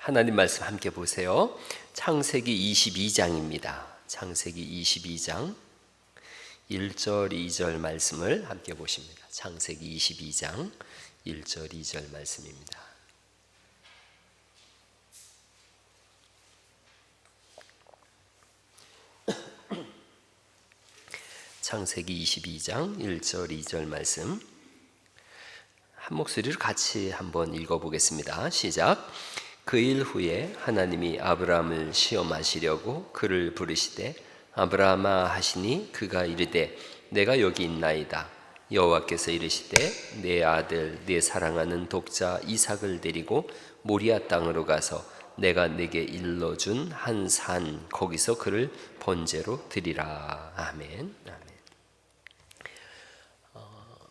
하나님 말씀 함께 보세요. 창세기 22장입니다. 창세기 22장 1절 2절 말씀을 함께 보십니다. 창세기 22장 1절 2절 말씀입니다. 창세기 22장 1절 2절 말씀 한 목소리로 같이 한번 읽어보겠습니다. 시작. 그 일 후에 하나님이 아브라함을 시험하시려고 그를 부르시되 아브라함아 하시니 그가 이르되 내가 여기 있나이다. 여호와께서 이르시되 내 아들 내 사랑하는 독자 이삭을 데리고 모리아 땅으로 가서 내가 내게 일러준 한 산 거기서 그를 번제로 드리라. 아멘. 아멘.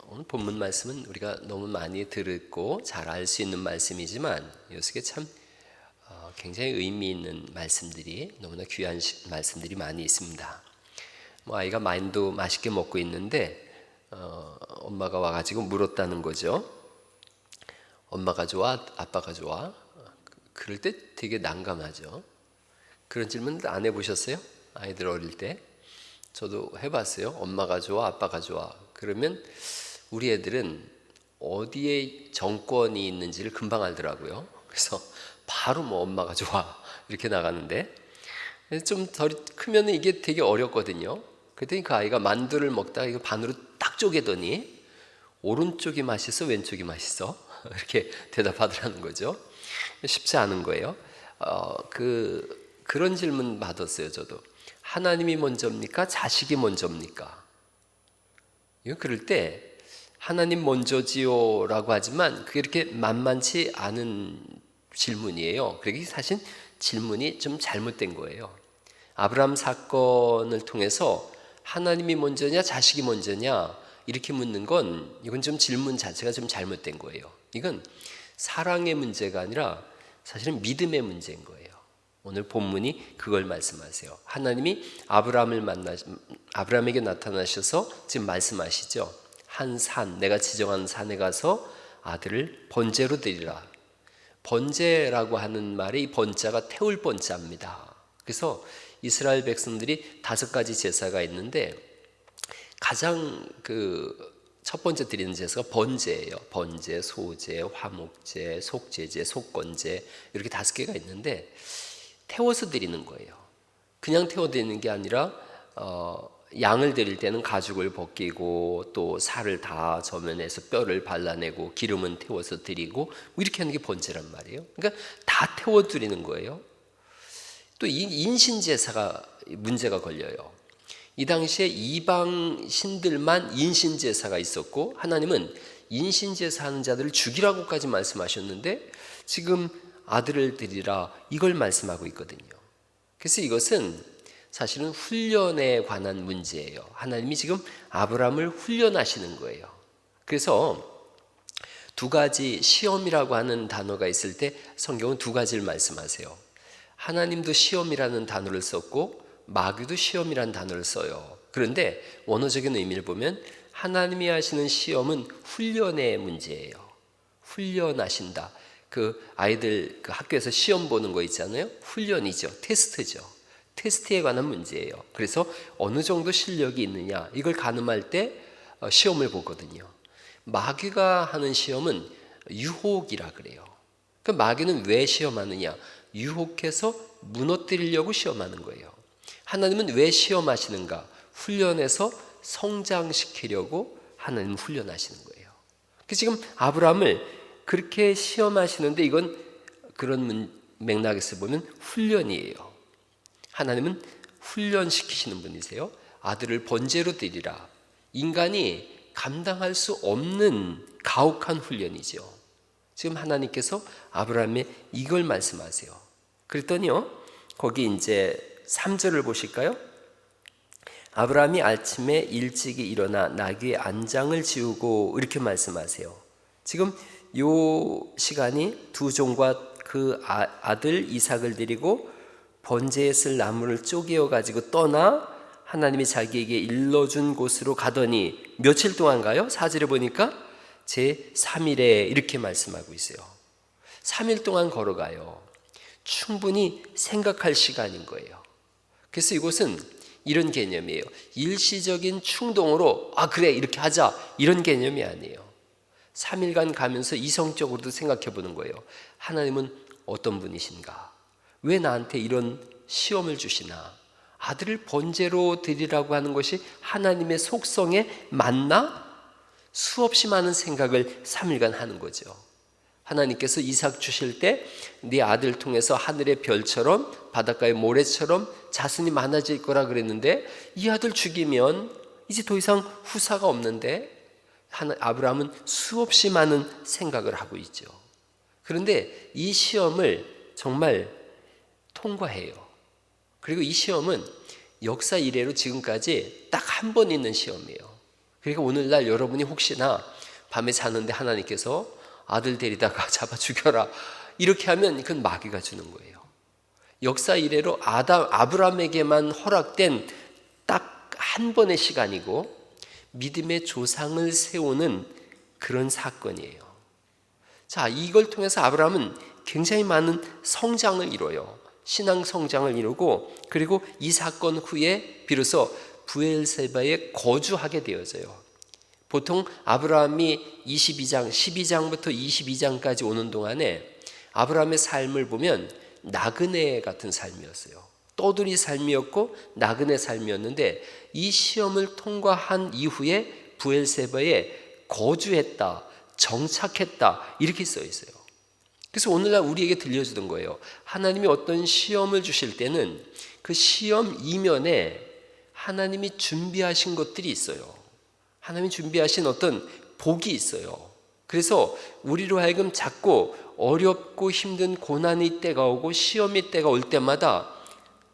오늘 본문 말씀은 우리가 너무 많이 듣고 잘 알 수 있는 말씀이지만 이 속에 참 굉장히 의미 있는 말씀들이 너무나 귀한 말씀들이 많이 있습니다. 아이가 만두 맛있게 먹고 있는데 엄마가 와가지고 물었다는 거죠. 엄마가 좋아? 아빠가 좋아? 그럴 때 되게 난감하죠. 그런 질문 안 해보셨어요? 아이들 어릴 때? 저도 해봤어요. 엄마가 좋아? 아빠가 좋아? 그러면 우리 애들은 어디에 정권이 있는지를 금방 알더라고요. 그래서 바로 엄마가 좋아 이렇게 나가는데 좀 덜 크면 이게 되게 어렵거든요. 그랬더니 그 아이가 만두를 먹다가 이거 반으로 딱 쪼개더니 오른쪽이 맛있어 왼쪽이 맛있어 이렇게 대답하더라는 거죠. 쉽지 않은 거예요. 그런 질문 받았어요. 저도. 하나님이 먼저입니까? 자식이 먼저입니까? 그럴 때 하나님 먼저지요 라고 하지만 그게 이렇게 만만치 않은 질문이에요. 그러기 사실 질문이 좀 잘못된 거예요. 아브라함 사건을 통해서 하나님이 먼저냐 자식이 먼저냐 이렇게 묻는 건 이건 좀 질문 자체가 좀 잘못된 거예요. 이건 사랑의 문제가 아니라 사실은 믿음의 문제인 거예요. 오늘 본문이 그걸 말씀하세요. 하나님이 아브라함에게 나타나셔서 지금 말씀하시죠. 한 산, 내가 지정한 산에 가서 아들을 번제로 드리라. 번제라고 하는 말이 이 번자가 태울 번자입니다. 그래서 이스라엘 백성들이 5가지 제사가 있는데 가장 첫 번째 드리는 제사가 번제예요. 번제, 소제, 화목제, 속제제, 속건제 이렇게 5개가 있는데 태워서 드리는 거예요. 그냥 태워 드리는 게 아니라 양을 드릴 때는 가죽을 벗기고 또 살을 다 저면에서 뼈를 발라내고 기름은 태워서 드리고 이렇게 하는 게 번제란 말이에요. 그러니까 다 태워 드리는 거예요. 또 이 인신제사가 문제가 걸려요. 이 당시에 이방 신들만 인신제사가 있었고 하나님은 인신제사 하는 자들을 죽이라고까지 말씀하셨는데 지금 아들을 드리라 이걸 말씀하고 있거든요. 그래서 이것은 사실은 훈련에 관한 문제예요. 하나님이 지금 아브라함을 훈련하시는 거예요. 그래서 2가지 시험이라고 하는 단어가 있을 때 성경은 2가지를 말씀하세요. 하나님도 시험이라는 단어를 썼고 마귀도 시험이라는 단어를 써요. 그런데 원어적인 의미를 보면 하나님이 하시는 시험은 훈련의 문제예요. 훈련하신다. 아이들 학교에서 시험 보는 거 있잖아요. 훈련이죠. 테스트죠. 테스트에 관한 문제예요. 그래서 어느 정도 실력이 있느냐 이걸 가늠할 때 시험을 보거든요. 마귀가 하는 시험은 유혹이라 그래요. 그 마귀는 왜 시험하느냐? 유혹해서 무너뜨리려고 시험하는 거예요. 하나님은 왜 시험하시는가? 훈련해서 성장시키려고 하나님은 훈련하시는 거예요. 그래서 지금 아브라함을 그렇게 시험하시는데 이건 그런 맥락에서 보면 훈련이에요. 하나님은 훈련시키시는 분이세요. 아들을 번제로 드리라. 인간이 감당할 수 없는 가혹한 훈련이죠. 지금 하나님께서 아브라함에 이걸 말씀하세요. 그랬더니요, 거기 이제 3절을 보실까요? 아브라함이 아침에 일찍이 일어나 나귀의 안장을 지우고 이렇게 말씀하세요. 지금 요 시간이 두 종과 그 아들 이삭을 데리고 번제에 쓸 나무를 쪼개어 가지고 떠나 하나님이 자기에게 일러준 곳으로 가더니 며칠 동안 가요? 4절에 보니까 제3일에 이렇게 말씀하고 있어요. 3일 동안 걸어가요. 충분히 생각할 시간인 거예요. 그래서 이것은 이런 개념이에요. 일시적인 충동으로 그래 이렇게 하자 이런 개념이 아니에요. 3일간 가면서 이성적으로도 생각해 보는 거예요. 하나님은 어떤 분이신가? 왜 나한테 이런 시험을 주시나? 아들을 번제로 드리라고 하는 것이 하나님의 속성에 맞나? 수없이 많은 생각을 3일간 하는 거죠. 하나님께서 이삭 주실 때 네 아들 통해서 하늘의 별처럼 바닷가의 모래처럼 자손이 많아질 거라 그랬는데 이 아들 죽이면 이제 더 이상 후사가 없는데 아브라함은 수없이 많은 생각을 하고 있죠. 그런데 이 시험을 정말 통과해요. 그리고 이 시험은 역사 이래로 지금까지 딱 한 번 있는 시험이에요. 그러니까 오늘날 여러분이 혹시나 밤에 자는데 하나님께서 아들 데리다가 잡아 죽여라 이렇게 하면 그건 마귀가 주는 거예요. 역사 이래로 아브라함에게만 허락된 딱 한 번의 시간이고 믿음의 조상을 세우는 그런 사건이에요. 자, 이걸 통해서 아브라함은 굉장히 많은 성장을 이뤄요. 신앙 성장을 이루고 그리고 이 사건 후에 비로소 브엘세바에 거주하게 되어져요. 보통 아브라함이 12장, 12장부터 22장까지 오는 동안에 아브라함의 삶을 보면 나그네 같은 삶이었어요. 떠돌이 삶이었고 나그네 삶이었는데 이 시험을 통과한 이후에 브엘세바에 거주했다, 정착했다 이렇게 써 있어요. 그래서 오늘날 우리에게 들려주던 거예요. 하나님이 어떤 시험을 주실 때는 그 시험 이면에 하나님이 준비하신 것들이 있어요. 하나님이 준비하신 어떤 복이 있어요. 그래서 우리로 하여금 자꾸 어렵고 힘든 고난의 때가 오고 시험의 때가 올 때마다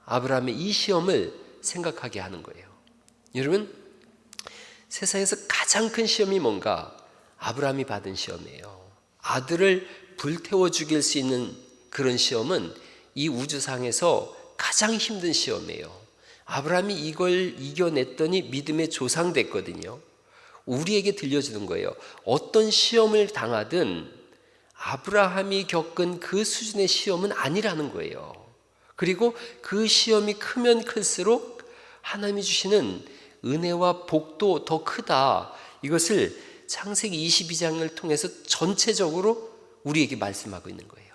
아브라함의 이 시험을 생각하게 하는 거예요. 여러분, 세상에서 가장 큰 시험이 뭔가? 아브라함이 받은 시험이에요. 아들을 불태워 죽일 수 있는 그런 시험은 이 우주상에서 가장 힘든 시험이에요. 아브라함이 이걸 이겨냈더니 믿음의 조상 됐거든요. 우리에게 들려주는 거예요. 어떤 시험을 당하든 아브라함이 겪은 그 수준의 시험은 아니라는 거예요. 그리고 그 시험이 크면 클수록 하나님이 주시는 은혜와 복도 더 크다. 이것을 창세기 22장을 통해서 전체적으로 우리에게 말씀하고 있는 거예요.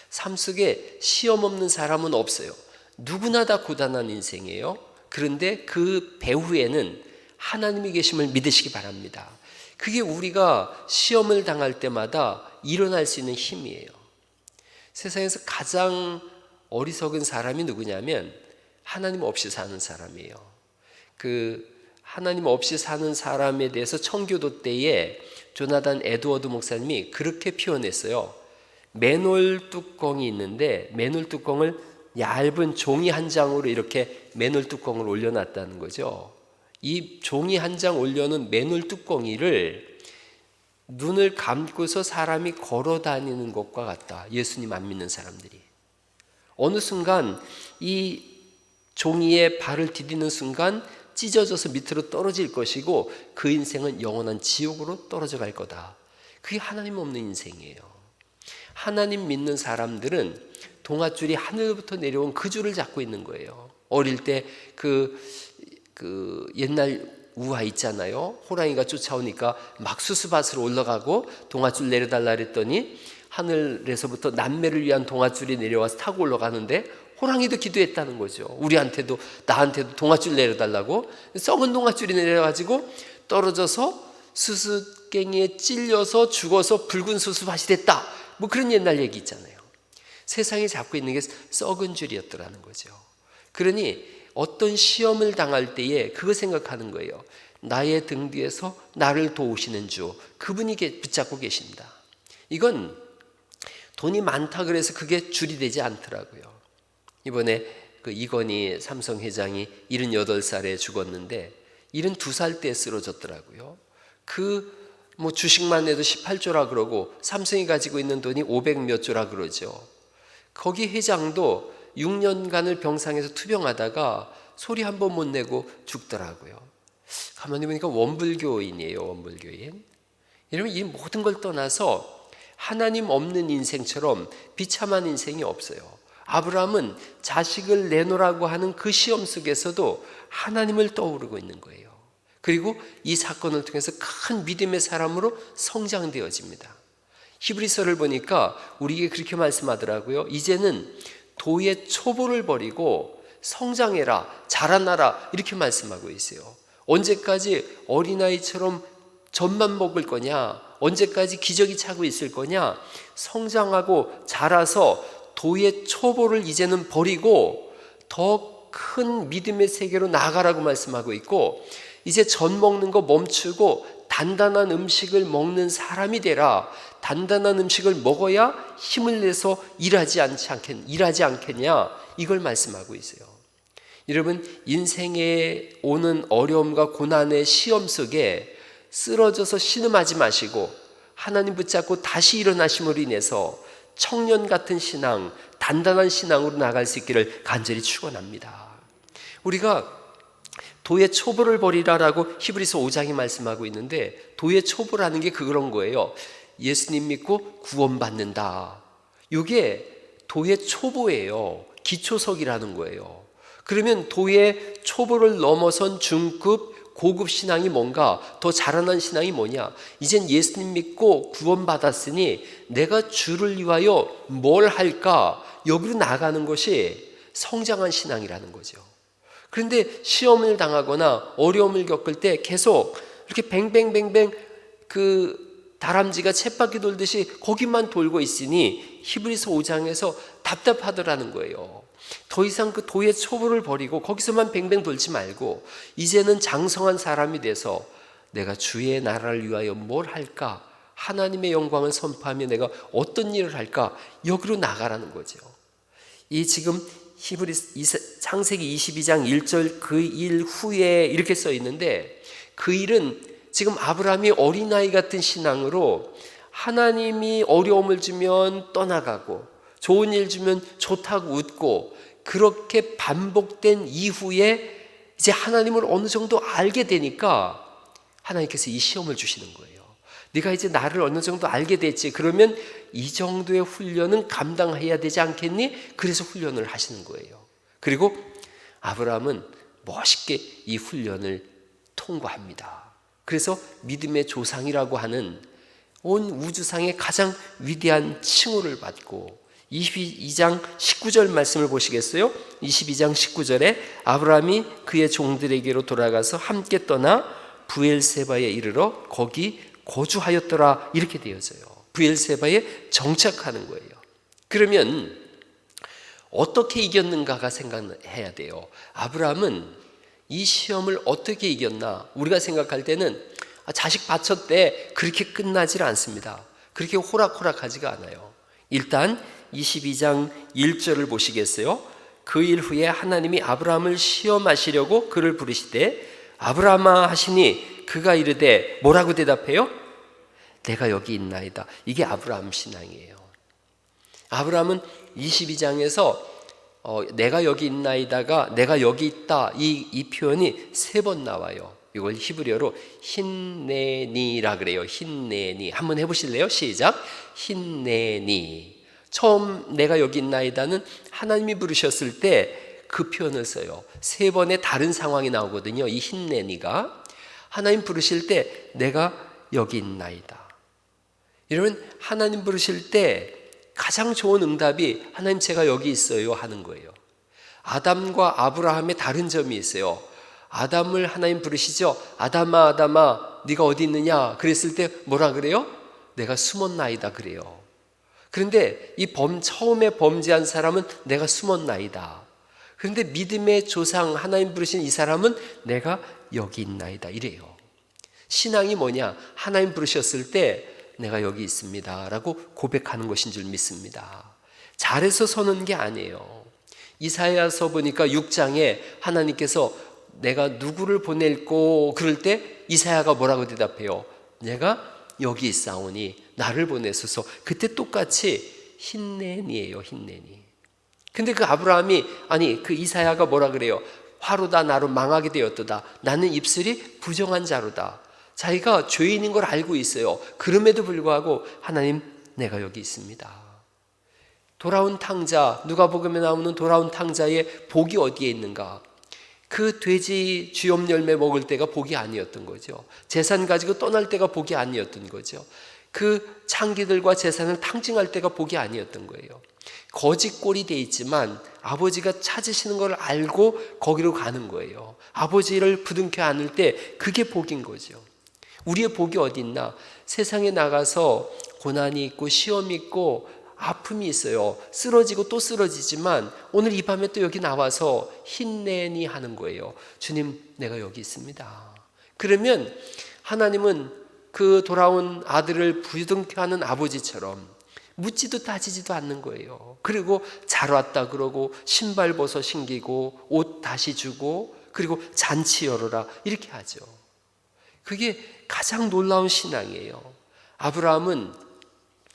삶 속에 시험 없는 사람은 없어요. 누구나 다 고단한 인생이에요. 그런데 그 배후에는 하나님이 계심을 믿으시기 바랍니다. 그게 우리가 시험을 당할 때마다 일어날 수 있는 힘이에요. 세상에서 가장 어리석은 사람이 누구냐면 하나님 없이 사는 사람이에요. 그 하나님 없이 사는 사람에 대해서 청교도 때에 조나단 에드워드 목사님이 그렇게 표현했어요. 맨홀 뚜껑이 있는데 맨홀 뚜껑을 얇은 종이 한 장으로 이렇게 맨홀 뚜껑을 올려놨다는 거죠. 이 종이 한 장 올려놓은 맨홀 뚜껑이를 눈을 감고서 사람이 걸어 다니는 것과 같다. 예수님 안 믿는 사람들이. 어느 순간 이 종이에 발을 디디는 순간 찢어져서 밑으로 떨어질 것이고 그 인생은 영원한 지옥으로 떨어져 갈 거다. 그게 하나님 없는 인생이에요. 하나님 믿는 사람들은 동아줄이 하늘부터 내려온 그 줄을 잡고 있는 거예요. 어릴 때 그 옛날 우화 있잖아요. 호랑이가 쫓아오니까 막 수수밭으로 올라가고 동아줄 내려달라 그랬더니 하늘에서부터 남매를 위한 동아줄이 내려와서 타고 올라가는데 호랑이도 기도했다는 거죠. 우리한테도 나한테도 동아줄 내려달라고. 썩은 동아줄이 내려가지고 떨어져서 수수깽이에 찔려서 죽어서 붉은 수수밭이 됐다. 뭐 그런 옛날 얘기 있잖아요. 세상이 잡고 있는 게 썩은 줄이었더라는 거죠. 그러니 어떤 시험을 당할 때에 그거 생각하는 거예요. 나의 등 뒤에서 나를 도우시는 주, 그분이 붙잡고 계신다. 이건 돈이 많다 그래서 그게 줄이 되지 않더라고요. 이번에 그 이건희 삼성 회장이 78살에 죽었는데 72살 때 쓰러졌더라고요. 뭐 주식만 해도 18조라 그러고 삼성이 가지고 있는 돈이 500몇 조라 그러죠. 거기 회장도 6년간을 병상에서 투병하다가 소리 한 번 못 내고 죽더라고요. 가만히 보니까 원불교인이에요. 원불교인. 여러분, 이 모든 걸 떠나서 하나님 없는 인생처럼 비참한 인생이 없어요. 아브라함은 자식을 내놓으라고 하는 그 시험 속에서도 하나님을 떠오르고 있는 거예요. 그리고 이 사건을 통해서 큰 믿음의 사람으로 성장되어집니다. 히브리서를 보니까 우리에게 그렇게 말씀하더라고요. 이제는 도의 초보를 버리고 성장해라, 자라나라, 이렇게 말씀하고 있어요. 언제까지 어린아이처럼 젖만 먹을 거냐? 언제까지 기저귀 차고 있을 거냐? 성장하고 자라서 도의 초보를 이제는 버리고 더 큰 믿음의 세계로 나아가라고 말씀하고 있고, 이제 젖 먹는 거 멈추고 단단한 음식을 먹는 사람이 되라. 단단한 음식을 먹어야 힘을 내서 일하지 않겠냐? 이걸 말씀하고 있어요. 여러분, 인생에 오는 어려움과 고난의 시험 속에 쓰러져서 신음하지 마시고 하나님 붙잡고 다시 일어나심으로 인해서 청년 같은 신앙, 단단한 신앙으로 나갈 수 있기를 간절히 축원합니다. 우리가 도의 초보를 버리라라고 히브리서 5장이 말씀하고 있는데, 도의 초보라는 게 그런 거예요. 예수님 믿고 구원받는다. 이게 도의 초보예요. 기초석이라는 거예요. 그러면 도의 초보를 넘어선 중급, 고급 신앙이 뭔가, 더 자라난 신앙이 뭐냐? 이젠 예수님 믿고 구원받았으니 내가 주를 위하여 뭘 할까? 여기로 나가는 것이 성장한 신앙이라는 거죠. 그런데 시험을 당하거나 어려움을 겪을 때 계속 이렇게 뱅뱅뱅뱅 그 다람쥐가 쳇바퀴 돌듯이 거기만 돌고 있으니 히브리서 5장에서 답답하더라는 거예요. 더 이상 그 도의 초보를 버리고 거기서만 뱅뱅 돌지 말고 이제는 장성한 사람이 돼서 내가 주의 나라를 위하여 뭘 할까? 하나님의 영광을 선포하며 내가 어떤 일을 할까? 여기로 나가라는 거죠. 이 지금 창세기 22장 1절 그 일 후에 이렇게 써 있는데, 그 일은 지금 아브라함이 어린아이 같은 신앙으로 하나님이 어려움을 주면 떠나가고 좋은 일 주면 좋다고 웃고 그렇게 반복된 이후에 이제 하나님을 어느 정도 알게 되니까 하나님께서 이 시험을 주시는 거예요. 네가 이제 나를 어느 정도 알게 됐지. 그러면 이 정도의 훈련은 감당해야 되지 않겠니? 그래서 훈련을 하시는 거예요. 그리고 아브라함은 멋있게 이 훈련을 통과합니다. 그래서 믿음의 조상이라고 하는 온 우주상의 가장 위대한 칭호를 받고, 22장 19절 말씀을 보시겠어요? 22장 19절에 아브라함이 그의 종들에게로 돌아가서 함께 떠나 브엘세바에 이르러 거기 거주하였더라, 이렇게 되어져요. 브엘세바에 정착하는 거예요. 그러면 어떻게 이겼는가가 생각해야 돼요. 아브라함은 이 시험을 어떻게 이겼나? 우리가 생각할 때는 자식 바쳤대, 그렇게 끝나질 않습니다. 그렇게 호락호락하지가 않아요. 일단 22장 1절을 보시겠어요? 그 일 후에 하나님이 아브라함을 시험하시려고 그를 부르시되 아브라함아 하시니 그가 이르되 뭐라고 대답해요? 내가 여기 있나이다. 이게 아브라함 신앙이에요. 아브라함은 22장에서 내가 여기 있나이다가 내가 여기 있다, 이 표현이 3번 나와요. 이걸 히브리어로 힌네니라 그래요. 힌네니. 한번 해보실래요? 시작. 힌네니. 처음 내가 여기 있나이다는 하나님이 부르셨을 때 그 표현을 써요. 3번의 다른 상황이 나오거든요. 이 힌네니가 하나님 부르실 때 내가 여기 있나이다. 이러면 하나님 부르실 때 가장 좋은 응답이 하나님 제가 여기 있어요 하는 거예요. 아담과 아브라함의 다른 점이 있어요. 아담을 하나님 부르시죠. 아담아 아담아 네가 어디 있느냐 그랬을 때 뭐라 그래요? 내가 숨었나이다 그래요. 그런데 이 처음에 범죄한 사람은 내가 숨었나이다. 그런데 믿음의 조상 하나님 부르신 이 사람은 내가 여기 있나이다 이래요. 신앙이 뭐냐? 하나님 부르셨을 때 내가 여기 있습니다 라고 고백하는 것인 줄 믿습니다. 잘해서 서는 게 아니에요. 이사야서 보니까 6장에 하나님께서 내가 누구를 보낼고 그럴 때 이사야가 뭐라고 대답해요? 내가 여기 있사오니 나를 보내소서. 그때 똑같이 힌네니예요. 힌네니. 근데 그 아브라함이 그 이사야가 뭐라 그래요? 화로다 나로 망하게 되었도다. 나는 입술이 부정한 자로다. 자기가 죄인인 걸 알고 있어요. 그럼에도 불구하고 하나님 내가 여기 있습니다. 돌아온 탕자, 누가복음에 나오는 돌아온 탕자의 복이 어디에 있는가? 그 돼지 주염 열매 먹을 때가 복이 아니었던 거죠. 재산 가지고 떠날 때가 복이 아니었던 거죠. 그 창기들과 재산을 탕증할 때가 복이 아니었던 거예요. 거짓골이 돼 있지만 아버지가 찾으시는 걸 알고 거기로 가는 거예요. 아버지를 부둥켜 안을 때 그게 복인 거죠. 우리의 복이 어디 있나? 세상에 나가서 고난이 있고 시험이 있고 아픔이 있어요. 쓰러지고 또 쓰러지지만 오늘 이 밤에 또 여기 나와서 힘내니 하는 거예요. 주님, 내가 여기 있습니다. 그러면 하나님은 그 돌아온 아들을 부둥켜 하는 아버지처럼 묻지도 따지지도 않는 거예요. 그리고 잘 왔다 그러고 신발 벗어 신기고 옷 다시 주고 그리고 잔치 열어라 이렇게 하죠. 그게 가장 놀라운 신앙이에요. 아브라함은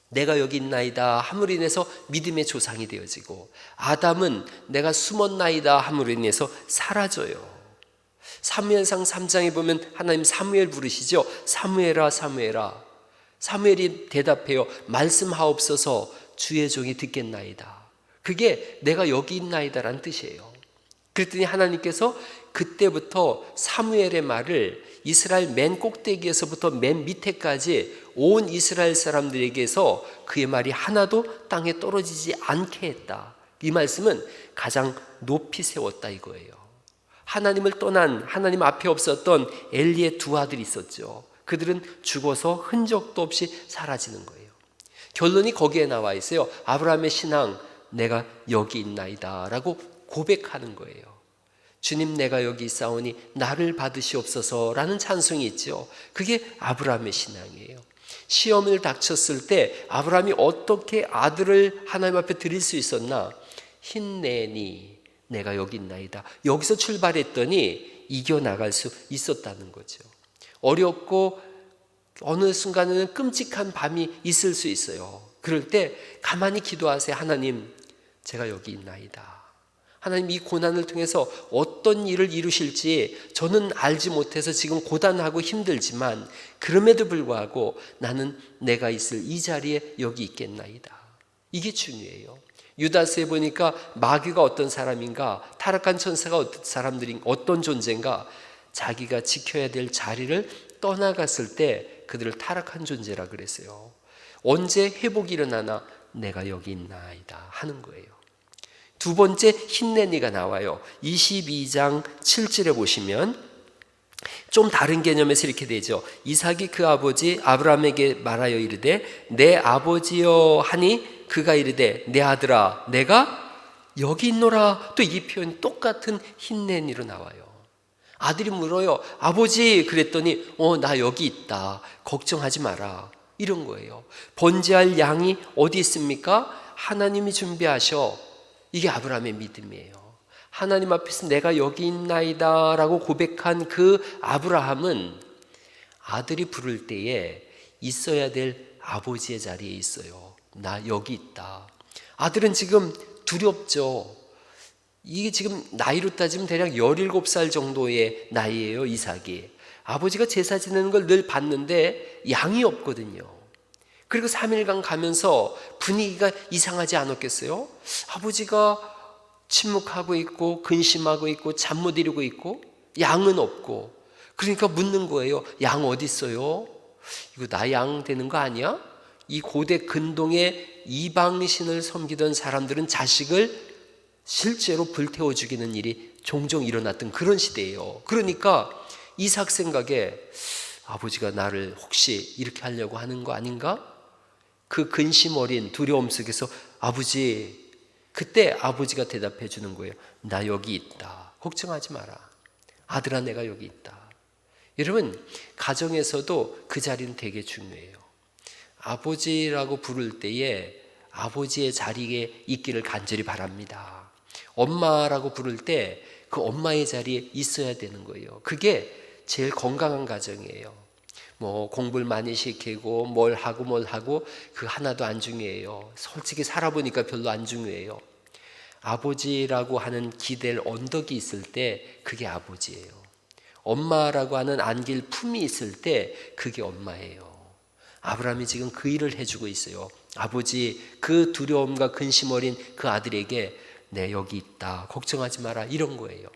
내가 여기 있나이다 함으로 인해서 믿음의 조상이 되어지고, 아담은 내가 숨었나이다 함으로 인해서 사라져요. 사무엘상 3장에 보면 하나님 사무엘 부르시죠. 사무엘아 사무엘아. 사무엘이 대답해요. 말씀하옵소서, 주의 종이 듣겠나이다. 그게 내가 여기 있나이다라는 뜻이에요. 그랬더니 하나님께서 그때부터 사무엘의 말을 이스라엘 맨 꼭대기에서부터 맨 밑에까지 온 이스라엘 사람들에게서 그의 말이 하나도 땅에 떨어지지 않게 했다. 이 말씀은 가장 높이 세웠다 이거예요. 하나님을 떠난, 하나님 앞에 없었던 엘리의 두 아들이 있었죠. 그들은 죽어서 흔적도 없이 사라지는 거예요. 결론이 거기에 나와 있어요. 아브라함의 신앙, 내가 여기 있나이다 라고 고백하는 거예요. 주님, 내가 여기 있사오니 나를 받으시옵소서 라는 찬송이 있죠. 그게 아브라함의 신앙이에요. 시험을 닥쳤을 때 아브라함이 어떻게 아들을 하나님 앞에 드릴 수 있었나? 힘내니 내가 여기 있나이다. 여기서 출발했더니 이겨나갈 수 있었다는 거죠. 어렵고 어느 순간에는 끔찍한 밤이 있을 수 있어요. 그럴 때 가만히 기도하세요. 하나님, 제가 여기 있나이다. 하나님, 이 고난을 통해서 어떤 일을 이루실지 저는 알지 못해서 지금 고단하고 힘들지만 그럼에도 불구하고 나는 내가 있을 이 자리에 여기 있겠나이다. 이게 중요해요. 유다서에 보니까 마귀가 어떤 사람인가, 타락한 천사가 어떤 사람들인, 어떤 존재인가, 자기가 지켜야 될 자리를 떠나갔을 때 그들을 타락한 존재라 그랬어요. 언제 회복이 일어나나? 내가 여기 있나이다 하는 거예요. 두 번째 힘내니가 나와요. 22장 7절에 보시면 좀 다른 개념에서 이렇게 되죠. 이삭이 그 아버지 아브라함에게 말하여 이르되 내 아버지여 하니 그가 이르되 내 아들아 내가 여기 있노라. 또 이 표현 똑같은 힘내니로 나와요. 아들이 물어요. 아버지, 그랬더니 나 여기 있다. 걱정하지 마라. 이런 거예요. 번제할 양이 어디 있습니까? 하나님이 준비하셔. 이게 아브라함의 믿음이에요. 하나님 앞에서 내가 여기 있나이다 라고 고백한 그 아브라함은 아들이 부를 때에 있어야 될 아버지의 자리에 있어요. 나 여기 있다. 아들은 지금 두렵죠. 이게 지금 나이로 따지면 대략 17살 정도의 나이예요. 이삭이. 아버지가 제사 지내는 걸 늘 봤는데 양이 없거든요. 그리고 3일간 가면서 분위기가 이상하지 않았겠어요? 아버지가 침묵하고 있고 근심하고 있고 잠 못 이루고 있고 양은 없고, 그러니까 묻는 거예요. 양 어디 있어요? 이거 나 양 되는 거 아니야? 이 고대 근동의 이방신을 섬기던 사람들은 자식을 실제로 불태워 죽이는 일이 종종 일어났던 그런 시대예요. 그러니까 이삭 생각에 아버지가 나를 혹시 이렇게 하려고 하는 거 아닌가? 그 근심 어린 두려움 속에서 아버지, 그때 아버지가 대답해 주는 거예요. 나 여기 있다. 걱정하지 마라. 아들아, 내가 여기 있다. 여러분, 가정에서도 그 자리는 되게 중요해요. 아버지라고 부를 때에 아버지의 자리에 있기를 간절히 바랍니다. 엄마라고 부를 때 그 엄마의 자리에 있어야 되는 거예요. 그게 제일 건강한 가정이에요. 뭐 공부를 많이 시키고 뭘 하고 그 하나도 안 중요해요. 솔직히 살아보니까 별로 안 중요해요. 아버지라고 하는 기댈 언덕이 있을 때 그게 아버지예요. 엄마라고 하는 안길 품이 있을 때 그게 엄마예요. 아브라함이 지금 그 일을 해주고 있어요. 아버지 그 두려움과 근심 어린 그 아들에게 내 여기 있다, 걱정하지 마라, 이런 거예요.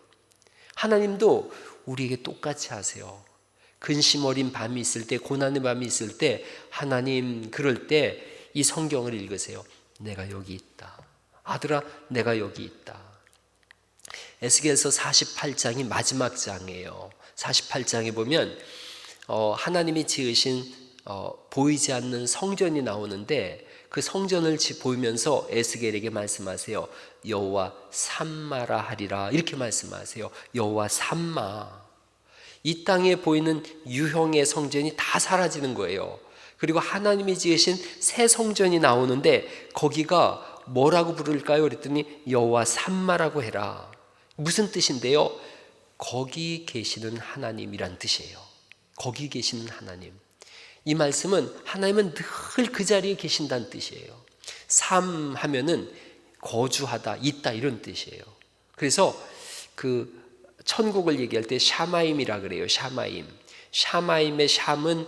하나님도 우리에게 똑같이 하세요. 근심 어린 밤이 있을 때, 고난의 밤이 있을 때, 하나님 그럴 때 이 성경을 읽으세요. 내가 여기 있다. 아들아, 내가 여기 있다. 에스겔서 48장이 마지막 장이에요. 48장에 보면 하나님이 지으신 보이지 않는 성전이 나오는데, 그 성전을 보이면서 에스겔에게 말씀하세요. 여호와 삼마라 하리라, 이렇게 말씀하세요. 여호와 삼마. 이 땅에 보이는 유형의 성전이 다 사라지는 거예요. 그리고 하나님이 지으신 새 성전이 나오는데 거기가 뭐라고 부를까요? 그랬더니 여호와 삼마라고 해라. 무슨 뜻인데요? 거기 계시는 하나님이란 뜻이에요. 거기 계시는 하나님. 이 말씀은 하나님은 늘 그 자리에 계신다는 뜻이에요. 삼 하면은 거주하다, 있다, 이런 뜻이에요. 그래서 그 천국을 얘기할 때 샤마임이라 그래요. 샤마임. 샤마임의 샴은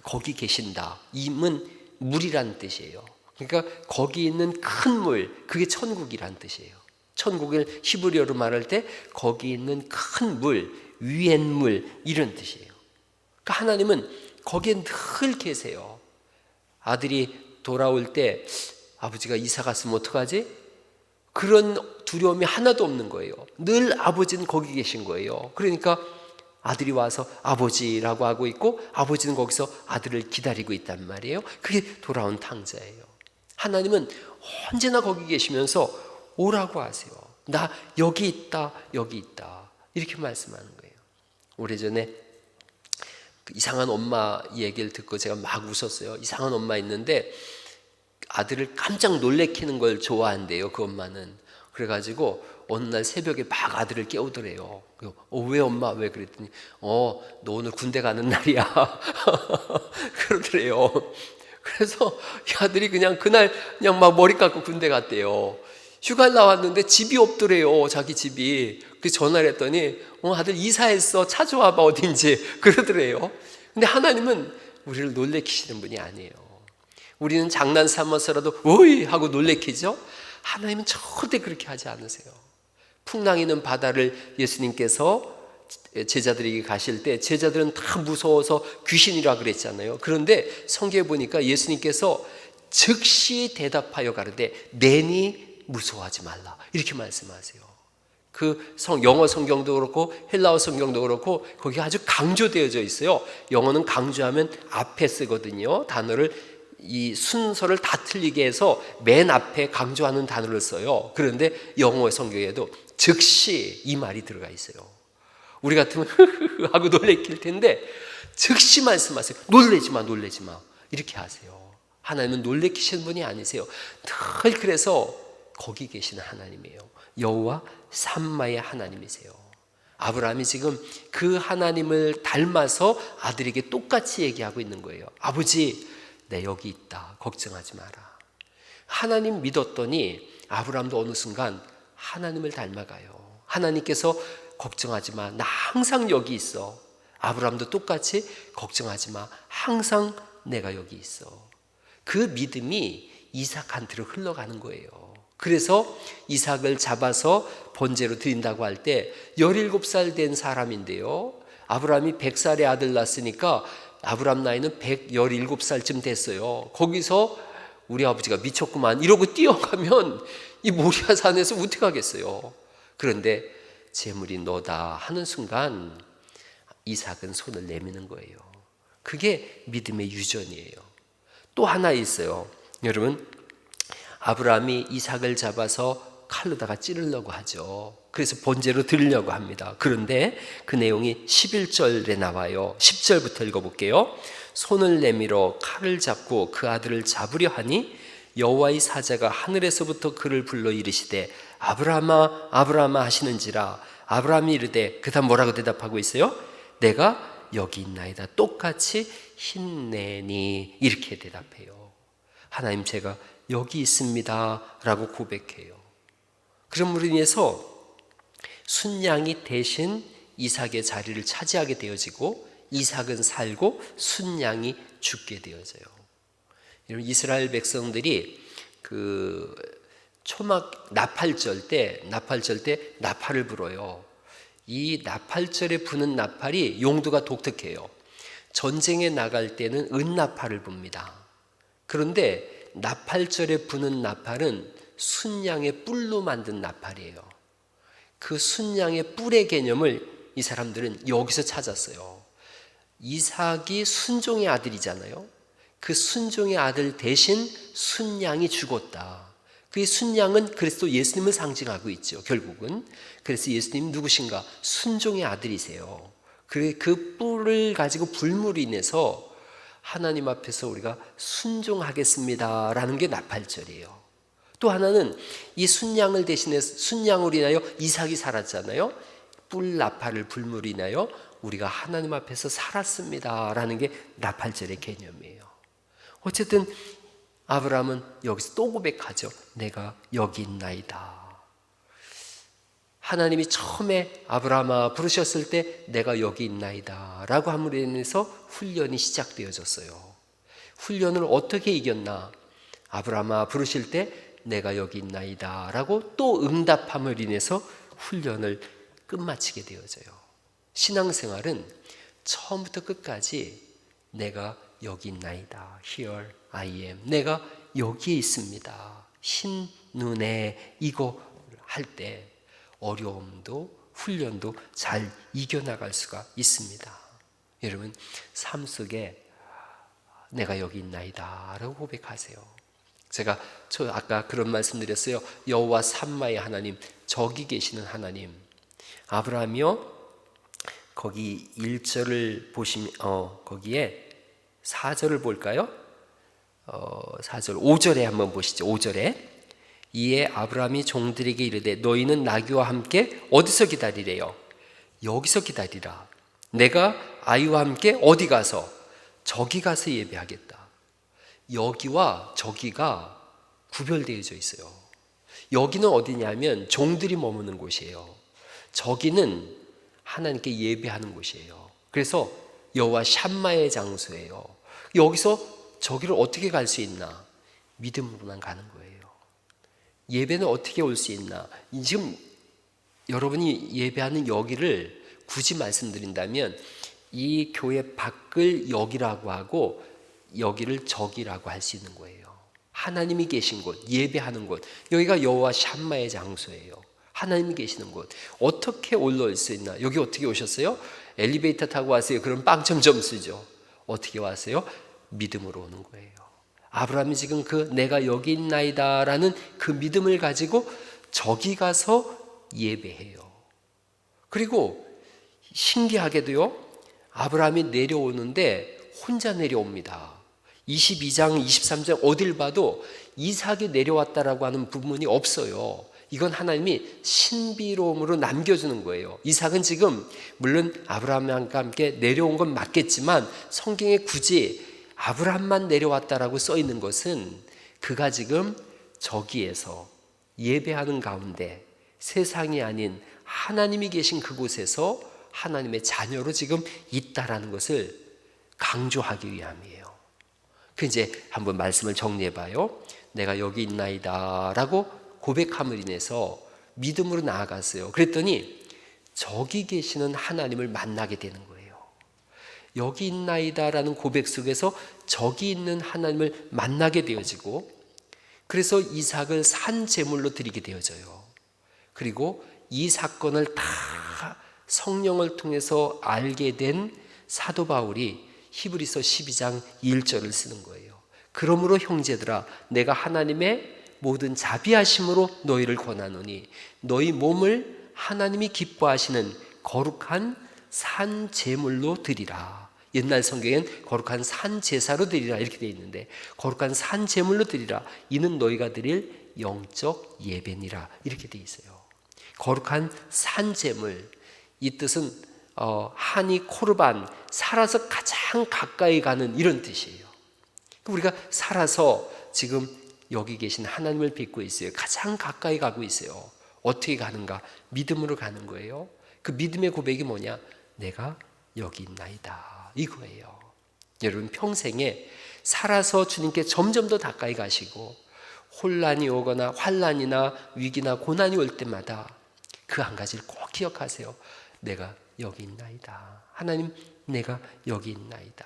거기 계신다. 임은 물이란 뜻이에요. 그러니까 거기 있는 큰 물, 그게 천국이란 뜻이에요. 천국을 히브리어로 말할 때 거기 있는 큰 물, 위엔 물, 이런 뜻이에요. 그러니까 하나님은 거기에 늘 계세요. 아들이 돌아올 때 아버지가 이사 갔으면 어떡하지? 그런 두려움이 하나도 없는 거예요. 늘 아버지는 거기 계신 거예요. 그러니까 아들이 와서 아버지라고 하고 있고 아버지는 거기서 아들을 기다리고 있단 말이에요. 그게 돌아온 탕자예요. 하나님은 언제나 거기 계시면서 오라고 하세요. 나 여기 있다, 여기 있다, 이렇게 말씀하는 거예요. 오래전에 이상한 엄마 얘기를 듣고 제가 막 웃었어요. 이상한 엄마 있는데 아들을 깜짝 놀래키는 걸 좋아한대요, 그 엄마는. 그래가지고 어느 날 새벽에 막 아들을 깨우더래요. 왜 엄마, 왜? 그랬더니 너 오늘 군대 가는 날이야. 그러더래요. 그래서 이 아들이 그냥 그날 그냥 막 머리 깎고 군대 갔대요. 휴가를 나왔는데 집이 없더래요, 자기 집이. 그래서 전화를 했더니 아들 이사했어, 찾아와봐 어딘지, 그러더래요. 근데 하나님은 우리를 놀래키시는 분이 아니에요. 우리는 장난 삼아서라도 오이 하고 놀래키죠. 하나님은 절대 그렇게 하지 않으세요. 풍랑이는 바다를 예수님께서 제자들에게 가실 때 제자들은 다 무서워서 귀신이라 그랬잖아요. 그런데 성경에 보니까 예수님께서 즉시 대답하여 가르되 내니 무서워하지 말라, 이렇게 말씀하세요. 그 영어 성경도 그렇고 헬라어 성경도 그렇고 거기 아주 강조되어져 있어요. 영어는 강조하면 앞에 쓰거든요. 단어를 이 순서를 다 틀리게 해서 맨 앞에 강조하는 단어를 써요. 그런데 영어 성경에도 즉시 이 말이 들어가 있어요. 우리 같으면 흐흐흐 하고 놀래킬 텐데 즉시 말씀하세요. 놀래지 마, 놀래지 마, 이렇게 하세요. 하나님은 놀래키시는 분이 아니세요. 늘 그래서 거기 계시는 하나님이에요. 여호와 삼마의 하나님이세요. 아브라함이 지금 그 하나님을 닮아서 아들에게 똑같이 얘기하고 있는 거예요. 아버지, 내 여기 있다, 걱정하지 마라. 하나님 믿었더니 아브라함도 어느 순간 하나님을 닮아가요. 하나님께서 걱정하지 마, 나 항상 여기 있어. 아브라함도 똑같이 걱정하지 마, 항상 내가 여기 있어. 그 믿음이 이삭한테로 흘러가는 거예요. 그래서 이삭을 잡아서 번제로 드린다고 할 때 17살 된 사람인데요, 아브라함이 100살의 아들 낳았으니까 아브라함 나이는 117살쯤 됐어요. 거기서 우리 아버지가 미쳤구만 이러고 뛰어가면 이 모리아 산에서 어떻게 하겠어요. 그런데 재물이 너다 하는 순간 이삭은 손을 내미는 거예요. 그게 믿음의 유전이에요. 또 하나 있어요. 여러분, 아브라함이 이삭을 잡아서 칼로다가 찌르려고 하죠. 그래서 번제로 드리려고 합니다. 그런데 그 내용이 11절에 나와요. 10절부터 읽어볼게요. 손을 내밀어 칼을 잡고 그 아들을 잡으려 하니 여호와의 사자가 하늘에서부터 그를 불러 이르시되 아브라함아 아브라함아 하시는지라. 아브라함이 이르되, 그 다음 뭐라고 대답하고 있어요? 내가 여기 있나이다, 똑같이 힘내니, 이렇게 대답해요. 하나님, 제가 여기 있습니다 라고 고백해요. 그럼으로 인해서 순양이 대신 이삭의 자리를 차지하게 되어지고 이삭은 살고 순양이 죽게 되어져요. 여러분, 이스라엘 백성들이 그 초막 나팔절 때 나팔을 불어요. 이 나팔절에 부는 나팔이 용도가 독특해요. 전쟁에 나갈 때는 은나팔을 붑니다. 그런데 나팔절에 부는 나팔은 순양의 뿔로 만든 나팔이에요. 그 순양의 뿔의 개념을 이 사람들은 여기서 찾았어요. 이삭이 순종의 아들이잖아요. 그 순종의 아들 대신 순양이 죽었다. 그 순양은 그리스도 예수님을 상징하고 있죠. 결국은. 그래서 예수님 누구신가? 순종의 아들이세요. 그 뿔을 가지고 불물로 인해서 하나님 앞에서 우리가 순종하겠습니다라는 게 나팔절이에요. 또 하나는 이 순양을 대신해서 순양으로 인하여 이삭이 살았잖아요. 뿔 나팔을 불물로 인하여 우리가 하나님 앞에서 살았습니다라는 게 나팔절의 개념이에요. 어쨌든 아브라함은 여기서 또 고백하죠. 내가 여기 있나이다. 하나님이 처음에 아브라함아 부르셨을 때 내가 여기 있나이다 라고 함으로 인해서 훈련이 시작되어졌어요. 훈련을 어떻게 이겼나? 아브라함아 부르실 때 내가 여기 있나이다 라고 또 응답함을 인해서 훈련을 끝마치게 되어져요. 신앙생활은 처음부터 끝까지 내가 여기 있나이다. Here I am. 내가 여기에 있습니다. 흰 눈에 이거 할 때 어려움도 훈련도 잘 이겨나갈 수가 있습니다. 여러분, 삶 속에 내가 여기 있나이다 라고 고백하세요. 제가 아까 그런 말씀 드렸어요. 여호와 삼마의 하나님, 저기 계시는 하나님. 아브라함이요, 거기 1절을 보시면 거기에 4절을 볼까요? 4절 5절에 한번 보시죠. 5절에 이에 아브라함이 종들에게 이르되 너희는 나귀와 함께 어디서 기다리래요? 여기서 기다리라. 내가 아이와 함께 어디 가서? 저기 가서 예배하겠다. 여기와 저기가 구별되어져 있어요. 여기는 어디냐면 종들이 머무는 곳이에요. 저기는 하나님께 예배하는 곳이에요. 그래서 여호와 샴마의 장소예요. 여기서 저기를 어떻게 갈 수 있나? 믿음으로만 가는 거예요. 예배는 어떻게 올 수 있나? 지금 여러분이 예배하는 여기를 굳이 말씀드린다면 이 교회 밖을 여기라고 하고 여기를 저기라고 할 수 있는 거예요. 하나님이 계신 곳, 예배하는 곳, 여기가 여호와 샴마의 장소예요. 하나님이 계시는 곳. 어떻게 올라올 수 있나? 여기 어떻게 오셨어요? 엘리베이터 타고 왔어요. 그럼 빵점 점수죠. 어떻게 왔어요? 믿음으로 오는 거예요. 아브라함이 지금 그 내가 여기 있나이다 라는 그 믿음을 가지고 저기 가서 예배해요. 그리고 신기하게도요, 아브라함이 내려오는데 혼자 내려옵니다. 22장 23장 어딜 봐도 이삭이 내려왔다라고 하는 부분이 없어요. 이건 하나님이 신비로움으로 남겨주는 거예요. 이삭은 지금 물론 아브라함과 함께 내려온 건 맞겠지만 성경에 굳이 아브라함만 내려왔다라고 써 있는 것은 그가 지금 저기에서 예배하는 가운데 세상이 아닌 하나님이 계신 그곳에서 하나님의 자녀로 지금 있다라는 것을 강조하기 위함이에요. 그 이제 한번 말씀을 정리해 봐요. 내가 여기 있나이다 라고 고백함을 인해서 믿음으로 나아갔어요. 그랬더니 저기 계시는 하나님을 만나게 되는 거예요. 여기 있나이다 라는 고백 속에서 저기 있는 하나님을 만나게 되어지고, 그래서 이삭을 산 제물로 드리게 되어져요. 그리고 이 사건을 다 성령을 통해서 알게 된 사도 바울이 히브리서 12장 1절을 쓰는 거예요. 그러므로 형제들아, 내가 하나님의 모든 자비하심으로 너희를 권하노니 너희 몸을 하나님이 기뻐하시는 거룩한 산 제물로 드리라. 옛날 성경엔 거룩한 산 제사로 드리라 이렇게 되어 있는데, 거룩한 산 제물로 드리라, 이는 너희가 드릴 영적 예배니라 이렇게 되어 있어요. 거룩한 산 제물, 이 뜻은 하니 코르반, 살아서 가장 가까이 가는 이런 뜻이에요. 우리가 살아서 지금 여기 계신 하나님을 뵙고 있어요. 가장 가까이 가고 있어요. 어떻게 가는가? 믿음으로 가는 거예요. 그 믿음의 고백이 뭐냐? 내가 여기 있나이다, 이거예요. 여러분, 평생에 살아서 주님께 점점 더 가까이 가시고 혼란이 오거나 환란이나 위기나 고난이 올 때마다 그 한 가지를 꼭 기억하세요. 내가 여기 있나이다. 하나님, 내가 여기 있나이다.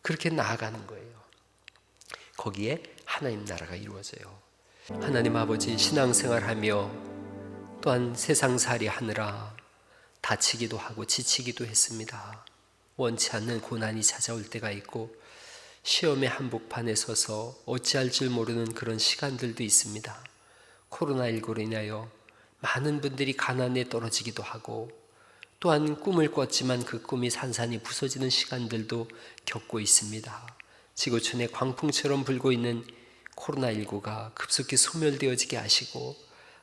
그렇게 나아가는 거예요. 거기에 하나님 나라가 이루어져요. 하나님 아버지, 신앙생활하며 또한 세상살이 하느라 다치기도 하고 지치기도 했습니다. 원치 않는 고난이 찾아올 때가 있고 시험의 한복판에 서서 어찌할 줄 모르는 그런 시간들도 있습니다. 코로나19로 인하여 많은 분들이 가난에 떨어지기도 하고 또한 꿈을 꿨지만 그 꿈이 산산이 부서지는 시간들도 겪고 있습니다. 지구촌에 광풍처럼 불고 있는 코로나19가 급속히 소멸되어지게 하시고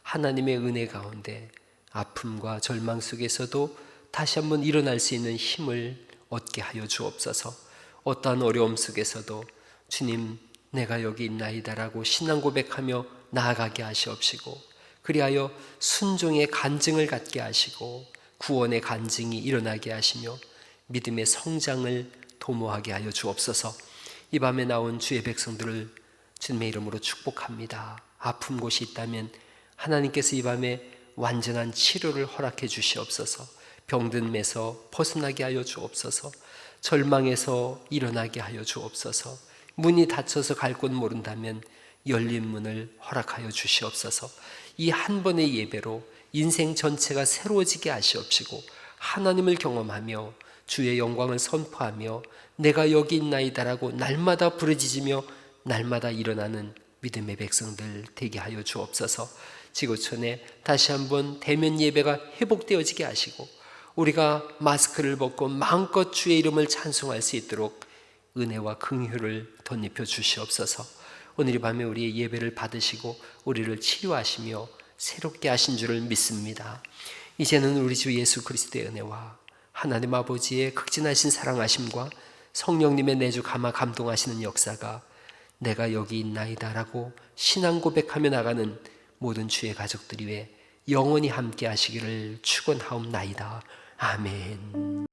하나님의 은혜 가운데 아픔과 절망 속에서도 다시 한번 일어날 수 있는 힘을 얻게 하여 주옵소서. 어떠한 어려움 속에서도 주님, 내가 여기 있나이다라고 신앙 고백하며 나아가게 하시옵시고 그리하여 순종의 간증을 갖게 하시고 구원의 간증이 일어나게 하시며 믿음의 성장을 도모하게 하여 주옵소서. 이 밤에 나온 주의 백성들을 주님의 이름으로 축복합니다. 아픈 곳이 있다면 하나님께서 이 밤에 완전한 치료를 허락해 주시옵소서. 병든 매서 벗어나게 하여 주옵소서. 절망에서 일어나게 하여 주옵소서. 문이 닫혀서 갈 곳 모른다면 열린 문을 허락하여 주시옵소서. 이 한 번의 예배로 인생 전체가 새로워지게 하시옵시고 하나님을 경험하며 주의 영광을 선포하며 내가 여기 있나이다라고 날마다 부르짖으며 날마다 일어나는 믿음의 백성들 되게 하여 주옵소서. 지구촌에 다시 한번 대면 예배가 회복되어지게 하시고 우리가 마스크를 벗고 마음껏 주의 이름을 찬송할 수 있도록 은혜와 긍휼을 덧입혀 주시옵소서. 오늘 이 밤에 우리의 예배를 받으시고 우리를 치료하시며 새롭게 하신 줄을 믿습니다. 이제는 우리 주 예수 그리스도의 은혜와 하나님 아버지의 극진하신 사랑하심과 성령님의 내주 감화 감동하시는 역사가 내가 여기 있나이다 라고 신앙 고백하며 나가는 모든 주의 가족들이 왜 영원히 함께 하시기를 축원하옵나이다. 아멘.